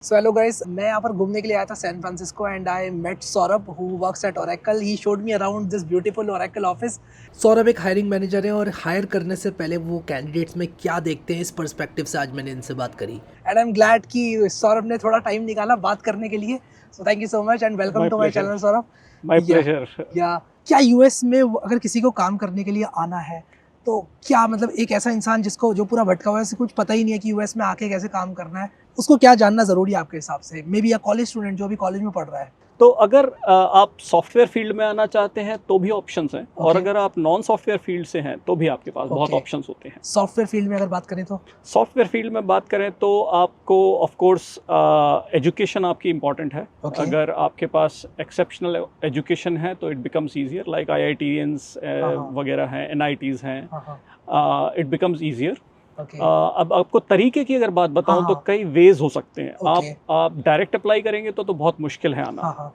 So hello guys, मैं यहाँ पर घूमने के लिए आया था San Francisco and I met Saurabh who works at Oracle. He showed me around this beautiful Oracle office. Saurabh एक हायरिंग मैनेजर है और हायर करने से पहले वो कैंडिडेट्स में क्या देखते हैं इस पर्सपेक्टिव से आज मैंने इनसे बात करी एंड आई एम ग्लैड कि सौरभ ने थोड़ा टाइम निकाला बात करने के लिए। So thank you so much and welcome to my channel Saurabh. My pleasure. या क्या यूएस में अगर किसी को काम करने के लिए आना है तो क्या मतलब एक ऐसा इंसान जिसको जो पूरा भटका हुआ है, कुछ पता ही नहीं है कि यूएस में आके कैसे काम करना है, उसको क्या जानना जरूरी है आपके हिसाब से? मे बी या कॉलेज स्टूडेंट जो भी कॉलेज में पढ़ रहा है। तो अगर आप सॉफ्टवेयर फील्ड में आना चाहते हैं तो भी ऑप्शंस हैं और Okay. अगर आप नॉन सॉफ्टवेयर फील्ड से हैं तो भी आपके पास बहुत Okay. ऑप्शंस होते हैं। सॉफ्टवेयर फील्ड में अगर बात करें तो सॉफ्टवेयर फील्ड में बात करें तो आपको ऑफ कोर्स एजुकेशन आपकी इम्पॉर्टेंट है। Okay. अगर आपके पास एक्सेप्शनल एजुकेशन है तो it becomes easier, like IITians वगैरह हैं, NITs हैं, इट बिकम्स ईजियर। अब आपको तरीके की अगर बात बताऊं तो कई वेज हो सकते हैं। आप डायरेक्ट अप्लाई करेंगे तो बहुत मुश्किल है आना।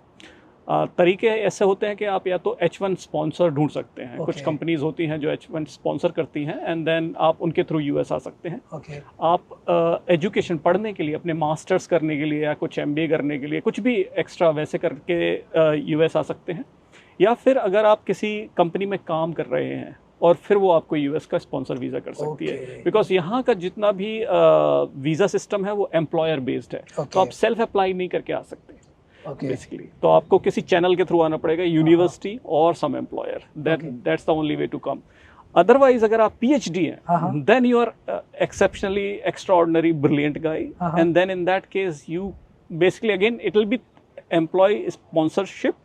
तरीके ऐसे होते हैं कि आप या तो H1 स्पॉन्सर ढूंढ सकते हैं। कुछ कंपनीज होती हैं जो H1 स्पॉन्सर करती हैं एंड देन आप उनके थ्रू यूएस आ सकते हैं। आप एजुकेशन पढ़ने के लिए, अपने मास्टर्स करने के लिए या कुछ MBA करने के लिए, कुछ भी एक्स्ट्रा वैसे करके यूएस आ सकते हैं। या फिर अगर आप किसी कंपनी में काम कर रहे हैं और फिर वो आपको यूएस का स्पॉन्सर वीज़ा कर सकती है, बिकॉज यहाँ का जितना भी वीज़ा सिस्टम है वो एम्प्लॉयर बेस्ड है। तो आप सेल्फ अप्लाई नहीं करके आ सकते बेसिकली। तो आपको किसी चैनल के थ्रू आना पड़ेगा, यूनिवर्सिटी और some employer. That's the only way to come. Otherwise अगर आप PhD हैं then you are exceptionally extraordinary brilliant guy and then in that case you basically again it will be employ sponsorship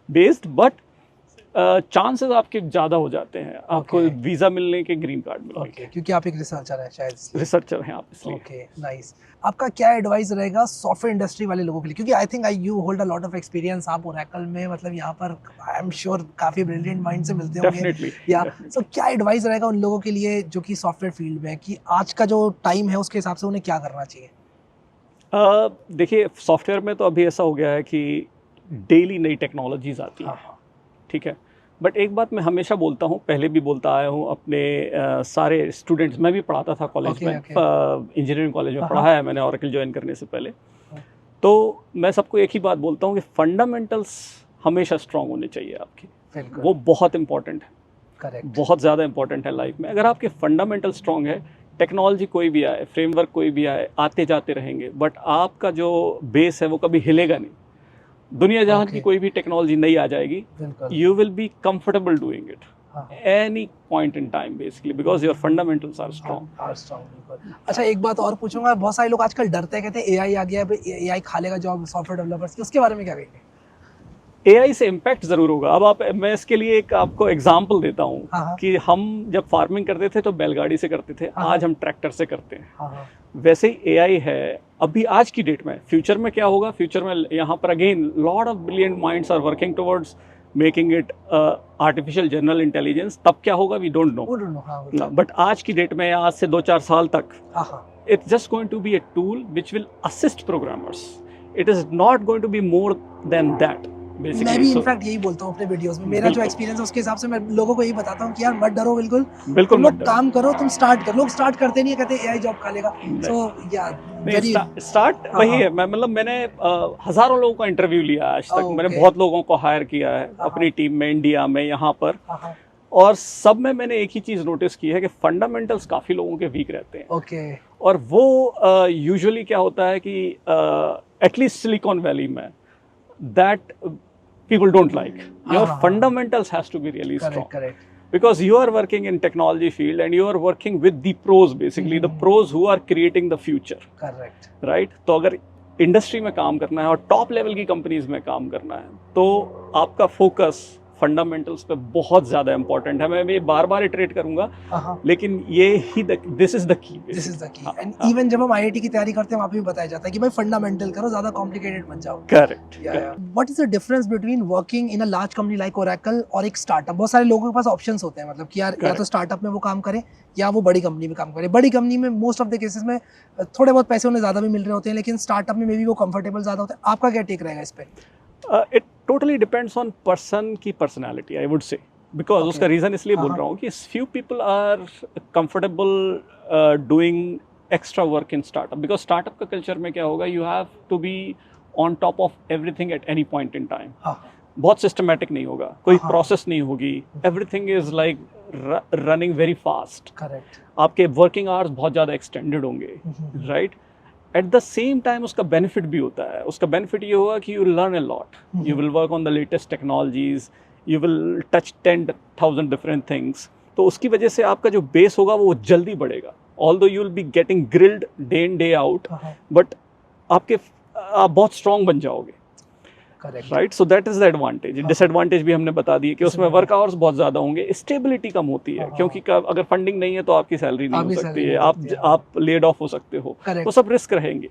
based, but chances आपके ज़्यादा हो जाते हैं आपको visa मिलने के, ग्रीन कार्ड मिलने के। क्योंकि आप एक रिसर्चर हैं शायद। रिसर्चर हैं आप इसलिए। Okay, nice. आपका क्या एडवाइस रहेगा सॉफ्टवेयर इंडस्ट्री वाले लोगों के लिए? क्योंकि I think you hold a lot of experience. आप ओरेकल में मतलब यहाँ पर आई एम श्योर काफ़ी ब्रिलियंट माइंड से मिलते होंगे। डेफिनेटली। या सो क्या एडवाइस रहेगा उन लोगों के लिए जो कि सॉफ्टवेयर फील्ड में है कि आज का जो टाइम है उसके हिसाब से उन्हें क्या करना चाहिए? देखिए, सॉफ्टवेयर में तो अभी ऐसा हो गया है कि डेली नई टेक्नोलॉजीज आती हैं, ठीक है। बट एक बात मैं हमेशा बोलता हूँ, पहले भी बोलता आया हूँ अपने सारे स्टूडेंट्स, मैं भी पढ़ाता था कॉलेज में, इंजीनियरिंग कॉलेज में पढ़ा है मैंने ओरेकल ज्वाइन करने से पहले। तो मैं सबको एक ही बात बोलता हूँ कि फंडामेंटल्स हमेशा स्ट्रांग होने चाहिए आपके। वो बहुत इंपॉर्टेंट है, करेक्ट, बहुत ज़्यादा इंपॉर्टेंट है लाइफ में। अगर आपके फंडामेंटल स्ट्रांग है, टेक्नोलॉजी कोई भी आए, फ्रेमवर्क कोई भी आए, आते जाते रहेंगे, बट आपका जो बेस है वो कभी हिलेगा नहीं। दुनिया जहां की कोई भी टेक्नोलॉजी नई आ जाएगी, you will be comfortable doing it any point in time basically, because your fundamentals are strong. अच्छा, एक बात और पूछूंगा, बहुत सारे लोग आजकल डरते हैं, कहते हैं AI आ गया, AI खा लेगा जॉब सॉफ्टवेयर डेवलपर्स की, उसके बारे में क्या कहेंगे? AI से इम्पैक्ट जरूर होगा। अब मैं इसके लिए एक आपको एग्जांपल देता हूँ कि हम जब फार्मिंग करते थे तो बैलगाड़ी से करते थे, आज हम ट्रैक्टर से करते हैं। वैसे ही AI है अभी आज की डेट में। फ्यूचर में क्या होगा? फ्यूचर में यहाँ पर again lot of brilliant minds are working towards making it artificial general intelligence. तब क्या होगा वी डोंट नो, बट आज की डेट में, आज से 2-4 साल तक, it's just going to be a tool which will assist programmers. It is not going to be more than that. मैं भी इनफैक्ट यही बोलता हूँ अपने वीडियोस में। मेरा जो एक्सपीरियंस है उसके हिसाब से मैं लोगों को यही बताता हूँ कि यार मत डरो, बिल्कुल तुम लोग काम करो, तुम स्टार्ट करो। लोग स्टार्ट करते नहीं है, कहते AI जॉब खा लेगा। सो या वेरी स्टार्ट वही है। मतलब मैंने हजारों लोगों का इंटरव्यू लिया आज तक। मैंने बहुत लोगों को हायर किया है अपनी टीम में, इंडिया में, यहाँ पर, और सब में मैंने एक ही चीज नोटिस की है कि फंडामेंटल्स काफी लोगों के वीक रहते हैं। और वो यूजुअली क्या होता है कि एटलीस्ट सिलिकॉन वैली में that people don't like. Your fundamentals has to be really strong. Correct. Because you are working in technology field and you are working with the pros basically, the pros who are creating the future. Correct. Right? तो अगर industry में काम करना है और top level की companies में काम करना है तो आपका फोकस फंडामेंटल्स पे बहुत ज्यादा इंपॉर्टेंट है। मैं ये बार बार इटरेट करूंगा, लेकिन ये ही this is the key. And even जब हम IIT की तैयारी करते हैं वहाँ पे भी बताया जाता है कि भाई फंडामेंटल करो, ज्यादा कॉम्प्लिकेटेड मत जाओ। Correct. What is the difference between working in a large company like Oracle और एक स्टार्टअप? बहुत सारे लोगों के पास ऑप्शंस होते हैं, मतलब कि यार या तो स्टार्टअप में वो काम करें या वो बड़ी कंपनी में काम करें। बड़ी कंपनी में मोस्ट ऑफ द केसेस में थोड़े बहुत पैसे उन्हें ज्यादा भी मिल रहे होते हैं, लेकिन स्टार्टअप में मे बी वो कंफर्टेबल ज्यादा होता है। आपका क्या टेक रहेगा इस पे? It totally depends on person की personality, I would say. Because उसका रीज़न इसलिए बोल रहा हूँ कि few people are comfortable doing extra work in startup, because startup का culture में क्या होगा, you have to be on top of everything at any point in time. बहुत सिस्टमैटिक नहीं होगा, कोई प्रोसेस नहीं होगी, everything is like running very fast. Correct. आपके वर्किंग आवर्स बहुत ज़्यादा एक्सटेंडेड होंगे, right. Eight the same time उसका बेनिफिट भी होता है. उसका बेनिफिट ये होगा कि you learn a lot, you will work on the latest technologies, you will touch 10,000 different things. तो उसकी वजह से आपका जो बेस होगा वो जल्दी बढ़ेगा. Although you will be getting grilled day in day out, but आप बहुत स्ट्रॉन्ग बन जाओगे. Right. So that is the advantage. Disadvantage भी हमने बता दी कि उसमें वर्क आवर्स बहुत ज़्यादा होंगे, स्टेबिलिटी कम होती है, क्योंकि अगर फंडिंग नहीं है तो आपकी सैलरी नहीं हो सकती है, आप लेड ऑफ हो सकते हो, वो सब रिस्क रहेंगे.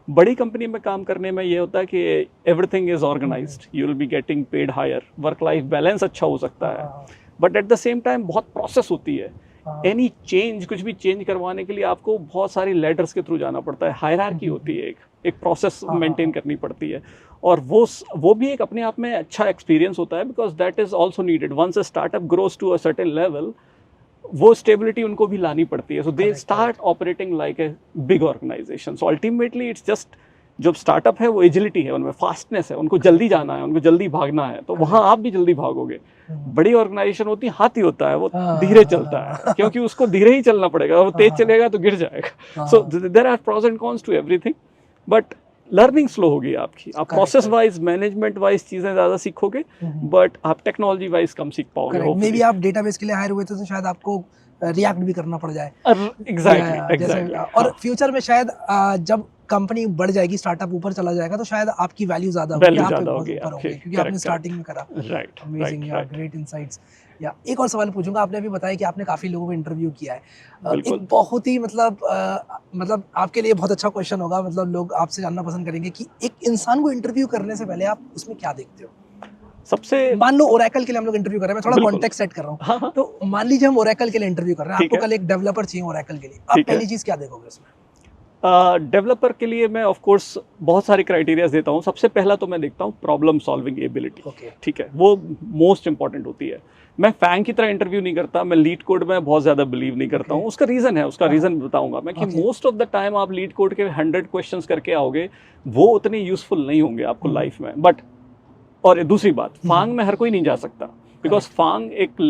बड़ी कंपनी में काम करने में ये होता है कि everything is organised, you will be getting paid higher, work life balance अच्छा हो सकता है, but at the same time बहुत प्रोसेस होती है. एनी चेंज, कुछ भी चेंज करवाने के लिए आपको बहुत सारी लेडर्स के थ्रू जाना पड़ता है, हायरार्की होती है, एक प्रोसेस मेंटेन करनी पड़ती है, और वो भी एक अपने आप में अच्छा एक्सपीरियंस होता है, because that is also needed. Once a startup grows to a certain level, वो स्टेबिलिटी उनको भी लानी पड़ती है. So they start operating like a big organization. So ultimately it's just, जो स्टार्टअप है वो एजिलिटी है, उनमें फास्टनेस है, उनको जल्दी जाना है, उनको जल्दी भागना है, तो वहाँ आप भी जल्दी भागोगे. बड़ी ऑर्गेनाइजेशन होती है, हाथी होता है, वो धीरे चलता है, क्योंकि उसको धीरे ही चलना पड़ेगा, वो तेज चलेगा तो गिर जाएगा. So there are pros and cons to everything, but learning slow होगी आपकी. आप प्रोसेस वाइज, मैनेजमेंट वाइज चीजें ज्यादा सीखोगे, बट आप टेक्नोलॉजी वाइज कम सीख पाओगे. मे बी आप डेटाबेस के लिए हायर हुए थे तो शायद आपको रिएक्ट भी करना पड़ जाए. एग्जैक्टली. और फ्यूचर में शायद जब कंपनी बढ़ जाएगी, स्टार्टअप ऊपर चला जाएगा, तो शायद आपकी वैल्यू ज्यादा होगी, क्योंकि आपने स्टार्टिंग में करा. राइट. अमेजिंग, या ग्रेट इनसाइट्स. या एक और सवाल पूछूंगा. आपने अभी बताया कि आपने काफी लोगों को इंटरव्यू किया है. एक बहुत ही मतलब आपके लिए बहुत अच्छा क्वेश्चन होगा. मतलब लोग आपसे जानना पसंद करेंगे कि एक इंसान को इंटरव्यू करने से पहले आप उसमें क्या देखते हो. सबसे, मान लो ओरेकल के लिए हम लोग इंटरव्यू कर रहे हैं, मैं थोड़ा कॉन्टेक्स्ट सेट कर रहा हूँ. तो मान लीजिए हम ओरेकल के लिए इंटरव्यू कर रहे हैं, आपको कल एक डेवलपर चाहिए ओरेकल के लिए, आप पहली चीज क्या देखोगे उसमें? डेवलपर के लिए मैं ऑफ कोर्स बहुत सारे क्राइटेरियाज देता हूँ. सबसे पहला तो मैं देखता हूँ प्रॉब्लम सॉल्विंग एबिलिटी. ठीक है, वो मोस्ट इंपॉर्टेंट होती है. मैं फैंग की तरह इंटरव्यू नहीं करता, मैं लीड कोड में बहुत ज़्यादा बिलीव नहीं करता हूँ. उसका रीज़न है, उसका रीज़न बताऊंगा मैं, कि मोस्ट ऑफ द टाइम आप लीड कोड के 100 क्वेश्चंस करके आओगे, वो उतने यूजफुल नहीं होंगे आपको लाइफ में. बट और दूसरी बात, फांग में हर कोई नहीं जा सकता, बिकॉज फांग एक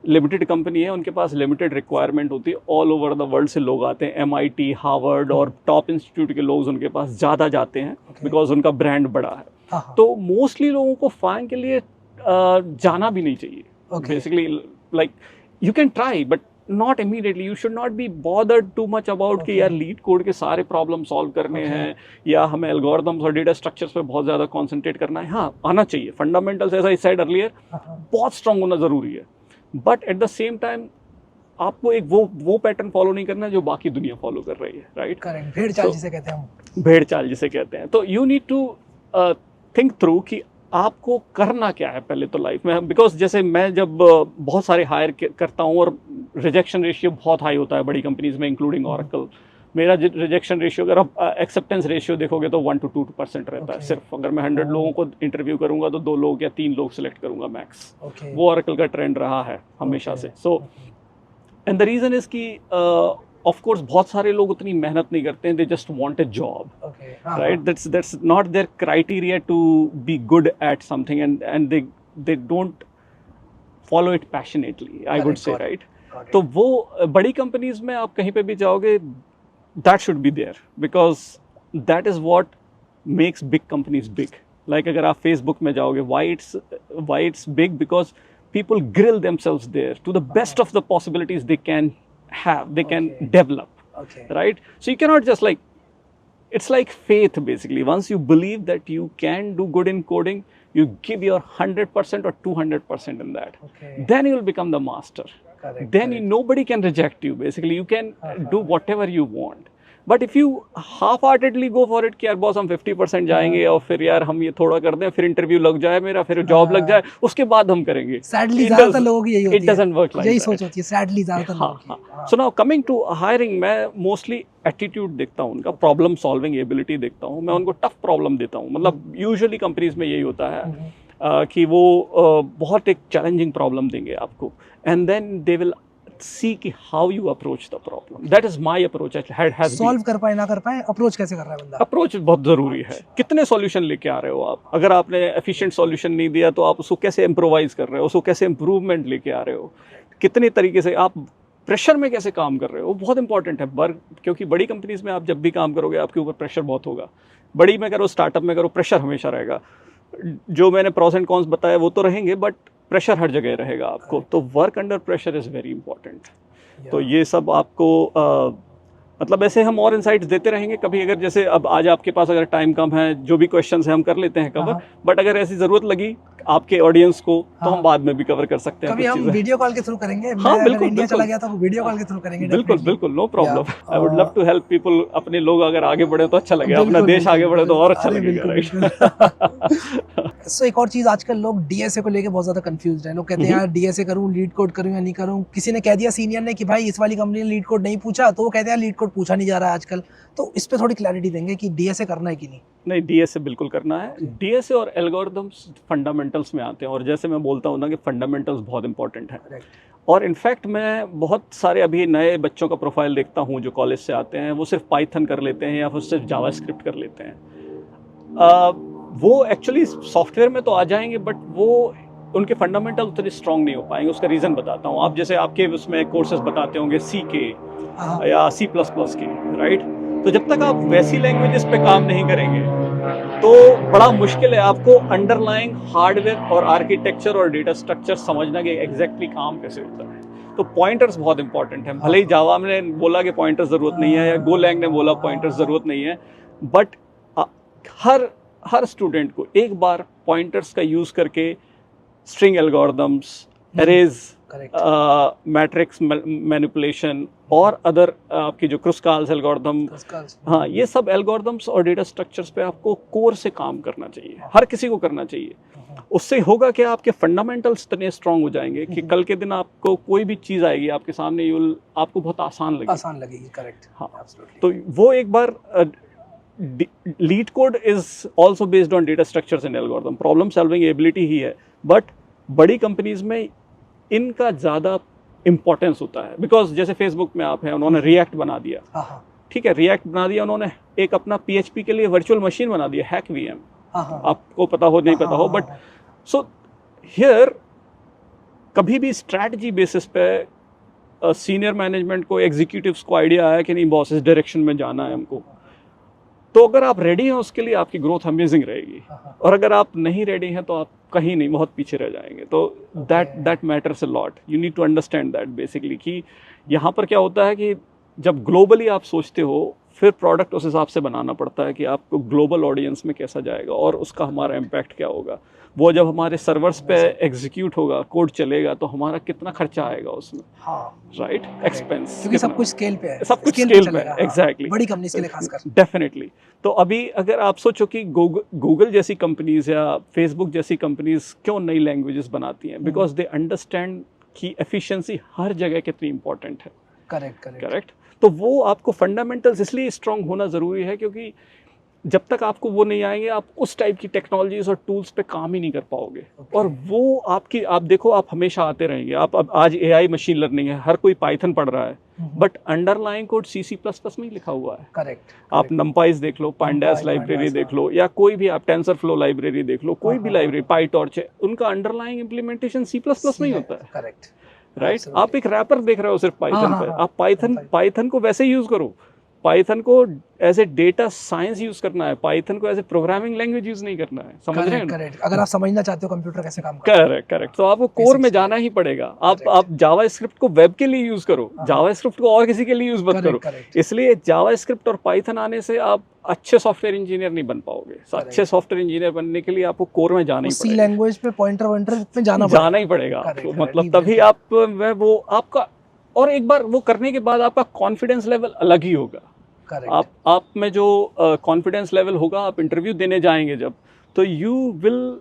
लिमिटेड कंपनी है, उनके पास लिमिटेड रिक्वायरमेंट होती है. ऑल ओवर द वर्ल्ड से लोग आते हैं, MIT, हार्वर्ड और टॉप इंस्टीट्यूट के लोग उनके पास ज़्यादा जाते हैं, बिकॉज उनका ब्रांड बड़ा है. तो मोस्टली लोगों को फांग के लिए जाना भी नहीं चाहिए. Basically like you can try, but not immediately. You should not be bothered too much about कि यार लीड कोड के सारे प्रॉब्लम सॉल्व करने हैं, या हमें एल्गोरिथम्स और डेटा स्ट्रक्चर्स पे बहुत ज़्यादा कॉन्सेंट्रेट करना है. हाँ, आना चाहिए. Fundamentals, as I said earlier, बहुत स्ट्रांग होना ज़रूरी है, but at the same time आपको एक वो पैटर्न फॉलो नहीं करना जो बाकी दुनिया फॉलो कर रही है. राइट. करेक्ट. भेड़ चाल जिसे कहते हैं. भेड़ चाल जिसे कहते हैं. तो you need to think through कि आपको करना क्या है पहले तो लाइफ में. बिकॉज जैसे मैं जब बहुत सारे हायर करता हूँ, और रिजेक्शन रेशियो बहुत हाई होता है बड़ी कंपनीज में, इंक्लूडिंग ऑरेकल. मेरा रिजेक्शन रेशियो, अगर आप एक्सेप्टेंस रेशियो देखोगे तो 1 to 2% रहता है सिर्फ. अगर मैं 100 लोगों को इंटरव्यू करूंगा तो 2 लोग या 3 लोग सिलेक्ट करूंगा मैक्स. वो ऑरेकल का ट्रेंड रहा है हमेशा से. So and the reason is कि ऑफ कोर्स बहुत सारे लोग उतनी मेहनत नहीं करते हैं, they just want a job. Right. That's not their criteria to be good at something, and they don't follow it passionately, I would say. Right. तो वो बड़ी कंपनीज में आप कहीं पे भी जाओगे, that should be there, because that is what makes big companies big. Like अगर आप Facebook में जाओगे, why it's big, because people grill themselves there to the best of the possibilities they can have, they can develop. Right. So you cannot just like, it's like faith basically. Once you believe that you can do good in coding, you give your 100% or 200% in that, then you will become the master. Then nobody can reject you. Basically, you can do whatever you want. But if you half-heartedly go for it कि यार boss हम 50% जाएंगे, और फिर यार हम ये थोड़ा कर दें, फिर इंटरव्यू लग जाए मेरा, फिर जॉब लग जाए, उसके बाद हम करेंगे. Sadly ज़्यादातर लोगों की यही होती है. It doesn't work like that. यही सोच होती है. Sadly ज़्यादातर लोगों की. So now coming to hiring, मैं mostly एटीट्यूड देखता हूँ उनका, प्रॉब्लम सॉल्विंग एबिलिटी देखता हूँ. मैं उनको टफ प्रॉब्लम देता हूँ. मतलब यूजुअली कंपनीज में यही होता है कि वो बहुत एक चैलेंजिंग प्रॉब्लम देंगे आपको, and then they will see कि how you approach the problem. That is my approach. Solve कर पाए ना कर पाए, अप्रोच कैसे कर रहा है बंदा? अप्रोच बहुत ज़रूरी है. कितने सॉल्यूशन लेके आ रहे हो आप? अगर आपने एफिशिएंट सॉल्यूशन नहीं दिया तो आप उसको कैसे इम्प्रोवाइज कर रहे हो, उसको कैसे इम्प्रूवमेंट लेके आ रहे हो, कितने तरीके से आप प्रेशर में कैसे काम कर रहे हो, वो बहुत इंपॉर्टेंट है. क्योंकि बड़ी कंपनीज में आप जब भी काम करोगे आपके ऊपर प्रेशर बहुत होगा. बड़ी में करो, स्टार्टअप में करो, प्रेशर हमेशा रहेगा. जो मैंने प्रोस एंड कॉन्स बताए वो तो रहेंगे, बट प्रेशर हर जगह रहेगा आपको. तो work under pressure is very important. तो ये सब आपको मतलब ऐसे हम और इनसाइट्स देते रहेंगे. कभी अगर जैसे अब आज आपके पास अगर टाइम कम है, जो भी क्वेश्चंस हैं हम कर लेते हैं कवर, बट अगर ऐसी ज़रूरत लगी आपके ऑडियंस को तो हम बाद में भी कवर कर सकते हैं. कभी हम वीडियो कॉल के थ्रू करेंगे. हाँ, मैं बिल्कुल, अगर इंडिया बिल्कुल. चला गया तो वीडियो कॉल के थ्रू करेंगे. बिल्कुल बिल्कुल, no problem. I would love to help people. अपने लोग अगर आगे बढ़े तो अच्छा लगेगा, अपना देश आगे बढ़े तो और अच्छा लगेगा, राइट? सो एक और चीज, आजकल लोग डीएसए को लेके बहुत ज्यादा कंफ्यूज हैं. लोग कहते हैं यार डीएसए करूं, लीड कोड करूं या नहीं करूं. किसी ने कह दिया सीनियर ने कि भाई इस वाली कंपनी ने लीड कोड नहीं पूछा, तो वो कहते हैं लीड कोड पूछा नहीं जा रहा है आजकल. तो इस पे थोड़ी क्लैरिटी देंगे कि डीएसए करना है कि नहीं? नहीं, डीएसए बिल्कुल करना है. डीएसए और एल्गोरिथम्स फंडामेंटल्स में आते हैं, और जैसे मैं बोलता हूँ ना कि फंडामेंटल्स बहुत इंपॉर्टेंट है. और इनफैक्ट मैं बहुत सारे अभी नए बच्चों का प्रोफाइल देखता हूँ जो कॉलेज से आते हैं, वो सिर्फ पाइथन कर लेते हैं या फिर सिर्फ जावास्क्रिप्ट कर लेते हैं. वो एक्चुअली सॉफ्टवेयर में तो आ जाएंगे, बट वो उनके फंडामेंटल उतने स्ट्रांग नहीं हो पाएंगे. उसका रीज़न बताता हूँ. आप जैसे आपके उसमें कोर्सेज बताते होंगे सी के या C++ के, राइट? तो जब तक आप वैसी लैंग्वेजेस पे काम नहीं करेंगे तो बड़ा मुश्किल है आपको अंडरलाइंग हार्डवेयर और आर्किटेक्चर और डेटा स्ट्रक्चर समझना कि एग्जैक्टली काम कैसे होता है. तो पॉइंटर्स बहुत इंपॉर्टेंट है. भले ही जावा ने बोला कि पॉइंटर्स ज़रूरत नहीं है, या गोलैंग ने बोला पॉइंटर्स ज़रूरत नहीं है, बट हर स्टूडेंट को एक बार पॉइंटर्स का यूज़ करके string algorithms, arrays, matrix manipulation और अदर आपकी जो क्रुस्काल्स एल्गोरिथम, हाँ, ये सब एल्गोरिथम्स और डेटा स्ट्रक्चर्स पे आपको कोर से काम करना चाहिए. हर किसी को करना चाहिए. उससे होगा कि आपके फंडामेंटल्स इतने स्ट्रांग हो जाएंगे कि कल के दिन आपको कोई भी चीज़ आएगी आपके सामने, आपको बहुत आसान लगेगी. करेक्ट. हाँ, तो वो एक बार LeetCode is also based on data structures and algorithm. Problem solving ability ही है, बट बड़ी कंपनीज में इनका ज़्यादा इंपॉर्टेंस होता है. बिकॉज जैसे फेसबुक में आप हैं, उन्होंने रिएक्ट बना दिया. ठीक है, रिएक्ट बना दिया उन्होंने. एक अपना PHP के लिए वर्चुअल मशीन बना दिया, हैक VM. आपको पता हो नहीं पता हो, बट सो हियर कभी भी स्ट्रैटेजी बेसिस पे सीनियर मैनेजमेंट को, एग्जीक्यूटिव्स को आइडिया आया कि नहीं बॉस इस डायरेक्शन में जाना है हमको, तो अगर आप रेडी हैं उसके लिए आपकी ग्रोथ अमेजिंग रहेगी. और अगर आप नहीं रेडी हैं तो आप कहीं नहीं, बहुत पीछे रह जाएंगे. तो that matters a lot. You need to understand that basically कि यहाँ पर क्या होता है कि जब ग्लोबली आप सोचते हो, फिर प्रोडक्ट उस हिसाब से बनाना पड़ता है कि आपको ग्लोबल ऑडियंस में कैसा जाएगा और उसका हमारा इम्पैक्ट क्या होगा. वो जब हमारे सर्वर्स पे एग्जीक्यूट होगा, कोड चलेगा, तो हमारा कितना खर्चा आएगा उसमें, राइट? एक्सपेंस, क्योंकि सब कुछ स्केल पे है. सब कुछ स्केल पे है. एग्जैक्टली. बड़ी कंपनीज के लिए खासकर. डेफिनेटली. तो अभी अगर आप सोचो कि गूगल जैसी कंपनीज या फेसबुक जैसी कंपनीज क्यों नई लैंग्वेजेस बनाती हैं, बिकॉज दे अंडरस्टैंड कि एफिशिएंसी हर जगह कितनी इंपॉर्टेंट है. करेक्ट. तो वो आपको फंडामेंटल्स इसलिए स्ट्रांग होना ज़रूरी है, क्योंकि जब तक आपको वो नहीं आएंगे आप उस टाइप की टेक्नोलॉजीज और टूल्स पे काम ही नहीं कर पाओगे. और वो आप देखो, आप हमेशा आते रहेंगे. अब आज AI मशीन लर्निंग है, हर कोई पाइथन पढ़ रहा है, बट अंडरलाइंग कोड C++ में ही लिखा हुआ है. करेक्ट. आप नंपाइज देख लो, पांडास लाइब्रेरी देख लो, या कोई भी आप टेंसरफ्लो लाइब्रेरी देख लो, कोई भी लाइब्रेरी, पाईटॉर्च है, उनका अंडरलाइंग इम्प्लीमेंटेशन C++ में ही होता है. करेक्ट. राइट. आप एक रैपर देख रहे हो सिर्फ पाइथन पे, आप पाइथन को वैसे यूज करो. पाइथन को as a data science use करना है, पाइथन को as a programming language use नहीं करना है. समझ रहे हैं? करेक्ट. अगर आप समझना चाहते हो कंप्यूटर कैसे काम करता है. करेक्ट. तो आपको कोर में जाना ही पड़ेगा. आप जावास्क्रिप्ट को वेब के लिए यूज करो, जावास्क्रिप्ट को और किसी के लिए यूज मत करो. इसलिए जावास्क्रिप्ट और पाइथन आने से आप अच्छे सॉफ्टवेयर इंजीनियर नहीं बन पाओगे. अच्छे सॉफ्टवेयर इंजीनियर बनने के लिए आपको कोर में जाना ही पड़ेगा. सी लैंग्वेज पे पॉइंटर पे जाना ही पड़ेगा. मतलब तभी आप वो आपका, और एक बार वो करने के बाद आपका कॉन्फिडेंस लेवल अलग ही होगा. आप में जो कॉन्फिडेंस लेवल होगा, आप इंटरव्यू देने जाएंगे जब, तो you will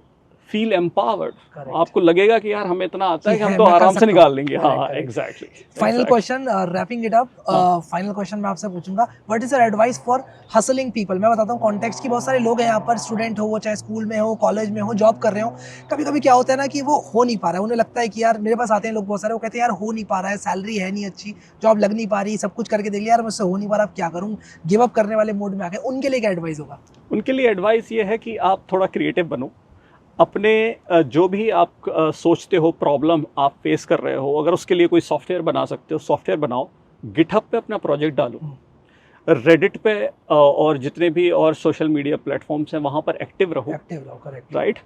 feel empowered, Correct. आपको लगेगा कि यार हमें इतना आता है कि हम है, तो मैं कर आराम से सकता हूँ। निकाल लेंगे। Correct, हाँ, correct. Exactly. Final question, wrapping it up, हाँ। फाइनल क्वेश्चन मैं आपसे पूछूंगा, what is your advice for hustling people? मैं बताता हूँ कॉन्टेक्स्ट की, बहुत सारे लोग हैं यहाँ पर, स्टूडेंट हो वो, चाहे स्कूल में हो, कॉलेज में हो, जॉब कर रहे हो, कभी कभी क्या होता है ना कि वो हो नहीं पा रहा है, उन्हें लगता है कि यार मेरे पास आते हैं लोग बहुत सारे, वो कहते हैं यार हो नहीं पा रहा है, सैलरी है नहीं अच्छी, जॉब लग नहीं पा रही, सब कुछ करके देख लिया यार मुझसे हो नहीं पा रहा, अब क्या करूँ, गिव अप करने वाले मूड में आ गए, उनके लिए क्या एडवाइस होगा? उनके लिए एडवाइस ये है कि आप थोड़ा क्रिएटिव बनो, अपने जो भी आप सोचते हो प्रॉब्लम आप फेस कर रहे हो, अगर उसके लिए कोई सॉफ्टवेयर बना सकते हो सॉफ्टवेयर बनाओ, गिटहब पे अपना प्रोजेक्ट डालो, रेडिट पे और जितने भी और सोशल मीडिया प्लेटफॉर्म्स हैं वहाँ पर एक्टिव रहो, करेक्ट, राइट।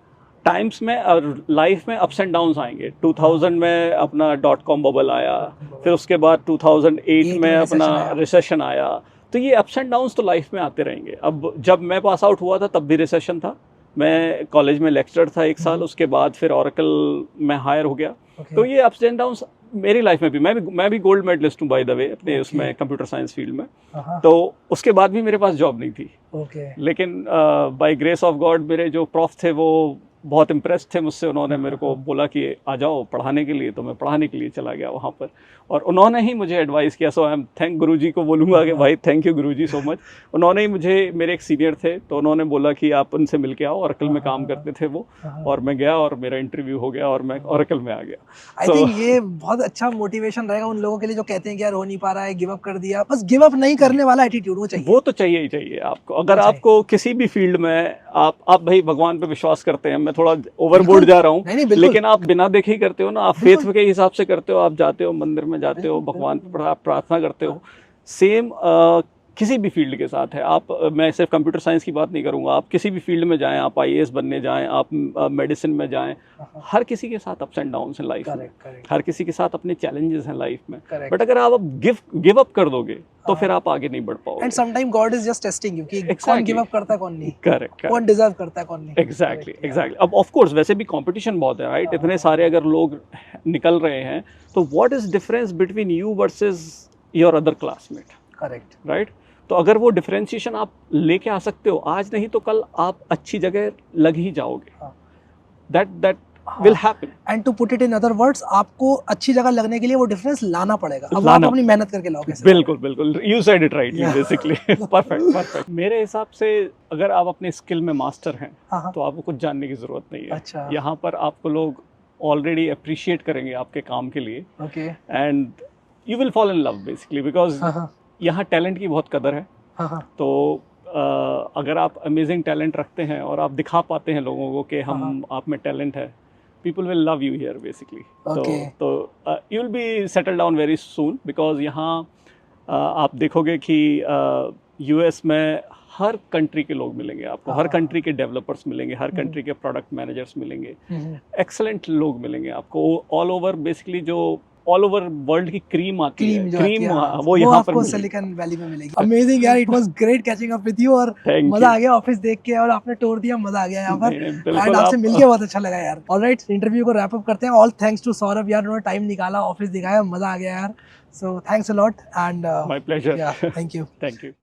टाइम्स में और लाइफ में अप्स एंड डाउन्स आएंगे। 2000 में अपना .com बबल आया, फिर उसके बाद 2008 में अपना रिसेशन आया, तो ये अप्स एंड डाउन्स तो लाइफ में आते रहेंगे। अब जब मैं पास आउट हुआ था तब भी रिसेशन था, मैं कॉलेज में लेक्चरर था 1 साल, उसके बाद फिर ऑरेकल में हायर हो गया। तो ये अप्स एंड डाउन्स मेरी लाइफ में भी, मैं भी गोल्ड मेडलिस्ट हूँ बाय द वे अपने उसमें कंप्यूटर साइंस फील्ड में, तो उसके बाद भी मेरे पास जॉब नहीं थी। लेकिन बाय ग्रेस ऑफ गॉड मेरे जो प्रॉफ थे वो बहुत इम्प्रेस थे मुझसे, उन्होंने मेरे को बोला कि आ जाओ पढ़ाने के लिए, तो मैं पढ़ाने के लिए चला गया वहाँ पर, और उन्होंने ही मुझे एडवाइस किया। सो आई एम थैंक गुरुजी को बोलूँगा कि भाई thank you Guruji so much. उन्होंने ही मुझे, मेरे एक सीनियर थे तो उन्होंने बोला कि आप उनसे मिल के आओ, ऑरेकल में काम करते थे वो, और मैं गया और मेरा इंटरव्यू हो गया और मैं ऑरेकल में आ गया। आई थिंक ये बहुत अच्छा मोटिवेशन रहेगा उन लोगों के लिए जो कहते हैं कि यार हो नहीं पा रहा है, गिव अप कर दिया, बस गिव अप नहीं करने वाला एटीट्यूड वो चाहिए। वो तो चाहिए ही चाहिए आपको। अगर आपको किसी भी फील्ड में आप भाई भगवान पे विश्वास करते हैं, मैं थोड़ा ओवरबोर्ड जा रहा हूँ, लेकिन आप बिना देखे ही करते हो ना, आप फेथ के हिसाब से करते हो, आप जाते हो मंदिर में जाते हो, भगवान पे प्रार्थना करते हो, सेम किसी भी फील्ड के साथ है। आप, मैं सिर्फ कंप्यूटर साइंस की बात नहीं करूंगा, आप किसी भी फील्ड में जाएं, आप IAS बनने जाएं, आप मेडिसिन में जाएं, हर किसी के साथ अप्स एंड डाउन्स हैं लाइफ में, हर किसी के साथ अपने चैलेंजेस हैं लाइफ में, बट अगर आप गिव अप कर दोगे तो फिर आप आगे नहीं बढ़ पाओगे। And sometime God is just testing you कि कौन गिव अप करता है कौन नहीं, करेक्ट, कौन डिजर्व करता है कौन नहीं। एग्जैक्टली। अब ऑफ कोर्स वैसे भी कंपटीशन बहुत है, राइट, इतने सारे अगर लोग निकल रहे हैं, तो what is difference between you versus your other classmate, correct, right. तो अगर वो डिफरेंशिएशन आप लेके आ सकते हो, आज नहीं तो कल आप अच्छी जगह लग ही जाओगे, that will happen. And to put it in other words, आपको अच्छी जगह लगने के लिए वो डिफरेंस लाना पड़ेगा, अब आप अपनी मेहनत करके लाओगे। बिल्कुल, you said it rightly, basically. Perfect. मेरे हिसाब से अगर आप अपने स्किल में मास्टर हैं तो आपको कुछ जानने की जरूरत नहीं है। अच्छा। यहाँ पर आपको लोग ऑलरेडी अप्रिशिएट करेंगे आपके काम के लिए, okay, and you will fall in love basically, because यहाँ टैलेंट की बहुत कदर है। तो अगर आप अमेजिंग टैलेंट रखते हैं और आप दिखा पाते हैं लोगों को कि हम आप में टैलेंट है, people will love you here basically. तो you will be settled down very soon, because यहाँ आप देखोगे कि US में हर कंट्री के लोग मिलेंगे आपको, हर कंट्री के डेवलपर्स मिलेंगे, हर कंट्री के प्रोडक्ट मैनेजर्स मिलेंगे, एक्सेलेंट लोग मिलेंगे आपको ऑल ओवर, बेसिकली जो ऑल ओवर वर्ल्ड की क्रीम आती है, क्रीम वो यहाँ पर आपको सिलिकॉन वैली में मिलेगी। अमेजिंग यार, it was great catching up with you, और मजा आ गया ऑफिस देख के, और आपने टूर दिया, मजा आ गया यहाँ पर, एंड आपसे मिलके बहुत अच्छा लगा यार। ऑलराइट, इंटरव्यू को रैप अप करते हैं। ऑल थैंक्स टू सौरभ यार, उन्होंने टाइम निकाला, ऑफिस दिखाया, मजा आ गया यार, so thanks a lot, and my pleasure, thank you.